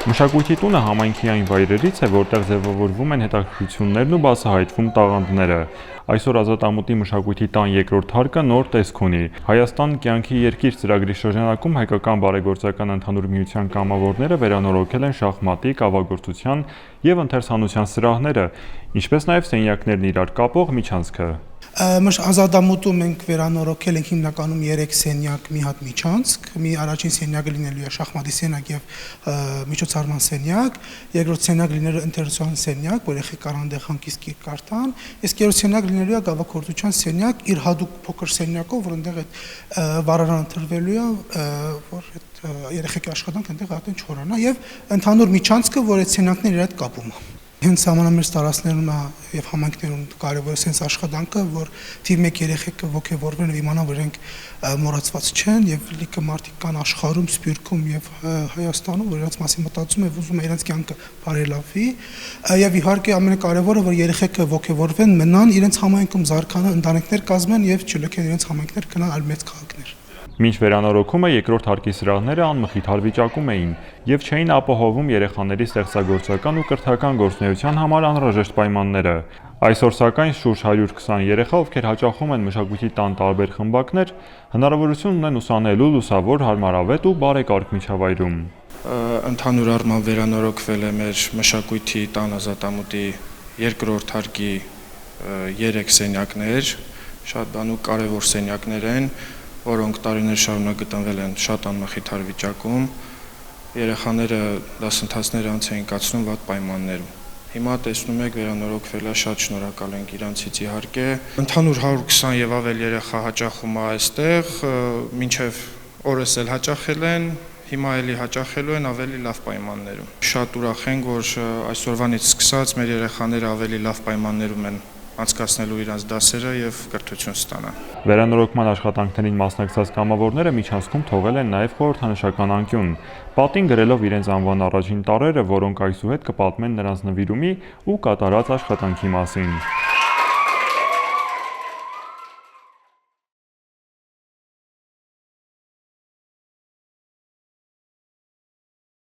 Մշակույթի տունը համայնքի այն վայրերից է, որտեղ ձևավորվում են հետաքրքրություններն ու բացահայտվում տաղանդները։ Այսօր Ազատամուտի մշակույթի տան երկրորդ հարկը նոր տեսք ունի։ Հայաստան կյանքի երկիր ծրագրի շրջանակում հայկական բարեգործական ընդհանուր միության կամավորները վերանորոգել են շախմատի, կավագործության և ընթերցանության սրահները, ինչպես նաև սենյակներն իրար կապող միջանցքը։ Ազատամուտում մենք վերանորոգել ենք հիմնականում 3 սենյակ, մի հատ միջանցք, մի առաջին սենյակը լինելու է շախմատի սենյակ եւ միջոցառման սենյակ, երկրորդ սենյակ լինելու է ընթերցության սենյակ, որ երեխեք կարան այնտեղ հանգիստ գիր կարդան, իսկ երրորդ սենյակ լինելու է գավակորթության սենյակ, իր հատուկ փոքր սենյակով, որ այնտեղ այդ վառարանը ընտրվելու է, որ այդ երեխեքի աշխատանք այնտեղ արդեն չորանա եւ ընդհանուր միջանցքը, որ այդ սենյակները իր հետ կապում է։ Հենց համանամերձ տարածքներում եւ համայնքներում կարեւոր է sense աշխատանքը, որ թիվ 1 երեխեքը ողջևորվեն եւ իմանան, որ իրենք մոռացված չեն եւ լիքը մարդիկ կան աշխարհում, Սփյուռքում եւ Հայաստանում, որ իրենց մասին մտածում եւ ուզում է իրենց կյանքը բարելավի եւ իհարկե ամենակարևորը, որ երեխեքը ողջևորվեն, մնան իրենց համայնքում, զարգանան, ընտանիքներ կազմեն եւ չլքեն իրենց համայնքներ գնան այլ մեծ քաղաքներ։ Մինչ վերանորոգումը երկրորդ հարկի սրահները անմխիթար վիճակում էին եւ չէին ապահովում երեխաների ստեղծագործական ու կրթական գործունեության համար անհրաժեշտ պայմանները։ Այսօր սակայն շուրջ 120 երեխա, ովքեր հաճախում են մշակույթի տան տարբեր խմբակներ, հնարավորություն ունեն ուսանելու լուսավոր, հարմարավետ ու բարեկարգ միջավայրում։ Ընդհանուր առմամբ վերանորոգվել է մեր մշակույթի տան Ազատամուտի երկրորդ հարկի 3 սենյակներ, շատ բան ու կարևոր սենյակներ են, որոնք տարիներ շարունակ գտնվել են շատ անմխիթար վիճակում, երեխաները դասընթացներ անց էին կացնում վատ պայմաններում։ Հիմա տեսնում եք վերանորոգվել է, շատ շնորհակալ ենք իրանցից իհարկե։ Ընդհանուր 120 եւ ավել երեխա հաճախում է այստեղ, մինչեւ օրս էլ հաճախել են, հիմա էլի հաճախելու են ավելի լավ պայմաններում։ Շատ ուրախ ենք, որ այսօրվանից սկսած մեր երեխաները ավելի լավ պայմաններում են անցկացնելու իրենց դասերը եւ կրթություն ստանան։ Վերանորոգման աշխատանքներին մասնակցած կամավորները միջանցքում թողել են նաև խորհրդանշական անկյուն, պատին գրելով իրենց անվան առաջին տառերը, որոնք այսուհետ կպատմեն նրանց նվիրումի ու կատարած աշխատանքի մասին։